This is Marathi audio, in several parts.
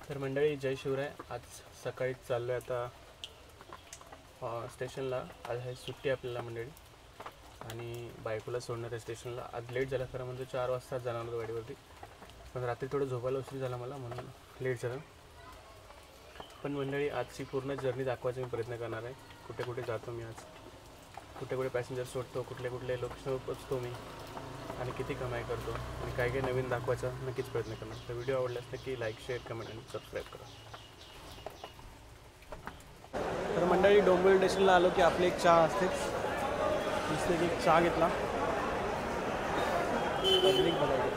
तर मंडळी जय शिवराय. आज सकाळी चाललो आहे आता स्टेशनला. आज आहे सुट्टी आपल्याला मंडळी आणि बायकोला सोडणार आहे स्टेशनला. आज लेट झाला खरं म्हणजे 4 वाजता जाणार होतो गाडीवरती, पण रात्री थोडं झोपायला उशीर झाला मला म्हणून लेट झालं. पण मंडळी आजची पूर्ण जर्नी दाखवायचा मी प्रयत्न करणार आहे. कुठे कुठे जातो मी आज, कुठे कुठे पॅसेंजर सोडतो, कुठले कुठले लोकेशनवर पोचतो मी आणि किती कमाई करतो आणि काय काय नवीन दाखवायचा नक्कीच प्रयत्न करणार. तर व्हिडिओ आवडल्यास नक्की लाईक, शेअर, कमेंट आणि सबस्क्राईब करा. तर मंडळी डोंबिवली स्टेशनला आलो की आपली एक चहा असतेच. नुसते की चहा घेतला, पब्लिक बघायला.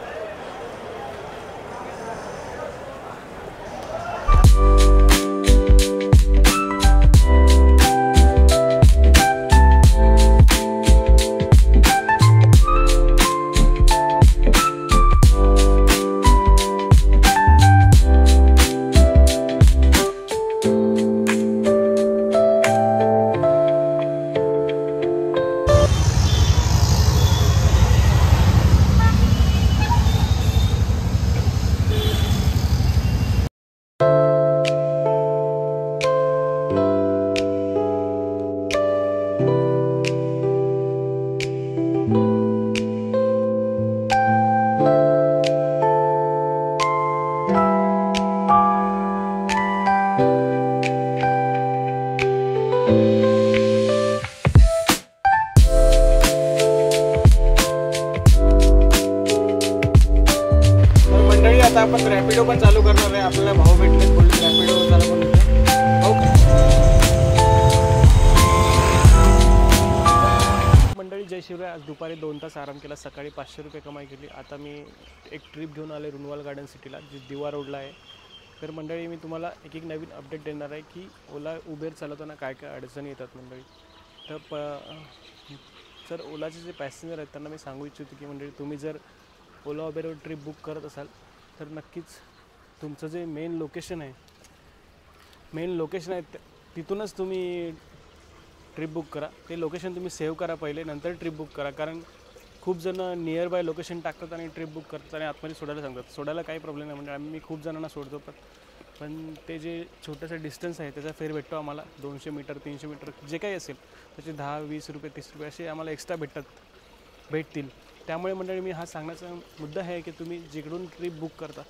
आता आपण रॅपिडो पण चालू करणार आहे. आपल्याला भाऊ भेटले, बोलले रॅपिडो चालू करून मंडळी जय शिवराय. आज दुपारी 2 तास आराम केला, सकाळी 500 रुपये कमाई केली. आता मी एक ट्रिप घेऊन आले रुनवाल गार्डन सिटीला, जी दिवा रोडला आहे. तर मंडळी मी तुम्हाला एक नवीन अपडेट देणार आहे की ओला उबेर चालवताना काय काय अडचणी येतात मंडळी. तर ओलाचे जे पॅसेंजर आहेत त्यांना मी सांगू इच्छितो की मंडळी तुम्ही जर ओला उबेरवर ट्रिप बुक करत असाल तर नक्कीच तुमचं जे मेन लोकेशन आहे तिथूनच तुम्ही ट्रिप बुक करा. ते लोकेशन तुम्ही सेव्ह करा पहिले, नंतर ट्रिप बुक करा. कारण खूप जणं नियर बाय लोकेशन टाकतात आणि ट्रिप बुक करतात आणि आतमध्ये सोडायला सांगतात. सोडायला काही प्रॉब्लेम नाही, म्हणजे मी खूप जणांना सोडतो. पण ते जे छोटंसं डिस्टन्स आहे त्याचा फेर भेटतो आम्हाला. 200 मीटर 300 मीटर जे काही असेल त्याचे 10, 20 रुपये, 30 रुपये असे आम्हाला एक्स्ट्रा भेटतील. त्यामुळे मंडळी मी हा सांगण्याचा मुद्दा आहे की तुम्ही जिकडून ट्रिप बुक करता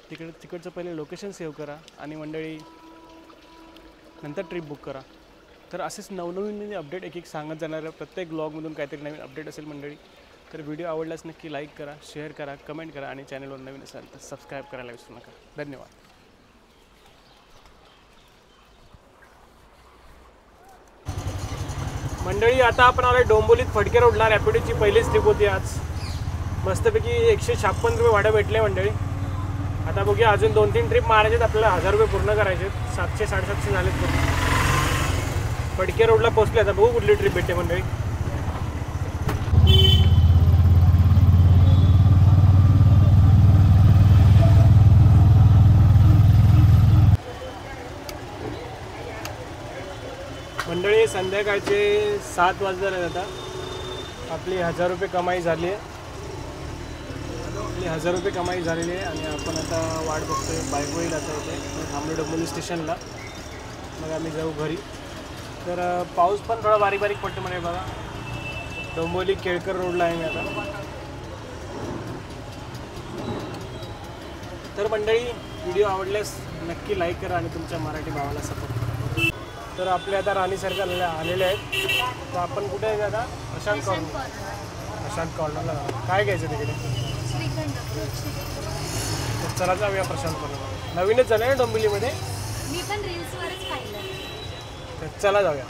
तिकडचं पहिले लोकेशन सेव्ह करा आणि मंडळी नंतर ट्रिप बुक करा. तर असेच नवनवीन अपडेट एक सांगत जाणार आहे. प्रत्येक ब्लॉगमधून काहीतरी नवीन अपडेट असेल मंडळी. तर व्हिडिओ आवडल्यास नक्की लाईक करा, शेअर करा, कमेंट करा आणि चॅनलवर नवीन असाल तर सबस्क्राईब करायला विसरू नका. धन्यवाद. मंडळी आता आपण आलो डोंबिवलीत फडके रोडला. रॅपिडोची पहिलीच ट्रिप होती आज. मस्तपैकी 156 रुपये भाडं भेटले मंडळी. आता बघूया अजून 2-3 ट्रिप मारायचे, आपल्याला 1000 रुपये पूर्ण करायचे. 700-750 झालेत पूर्ण. फडके रोडला पोहोचले. आता बघू कुठली ट्रिप भेटते मंडळी. मंडळी संध्याकाळचे 7 वाजले. आता आपली 1000 रुपये कमाई झाली आहे. आपली 1000 रुपये कमाई झालेली आहे आणि आपण आता वाट बघतोय. बायको येईल आता इथे. थांबलो डोंबिवली स्टेशनला, मग आम्ही जाऊ घरी. तर पाऊस पण थोडा बारीक बारीक पडतो म्हणे बघा. डोंबिवली केळकर रोडला आहे मी आता. तर मंडळी व्हिडिओ आवडल्यास नक्की लाईक करा आणि तुमच्या मराठी भावाला सपोर्ट करा. तर आपले आता राणी सर्कल आलेले आहेत. तर आपण कुठे आहे आता? प्रशांत कॉर्नरला. काय घ्यायचं तिकडे? चला जाऊया प्रशांत कॉर्नरला. नवीनच झालं आहे ना डोंबिवलीमध्ये. मी पण रील्सवरच पाहिलं. तर चला जाऊया.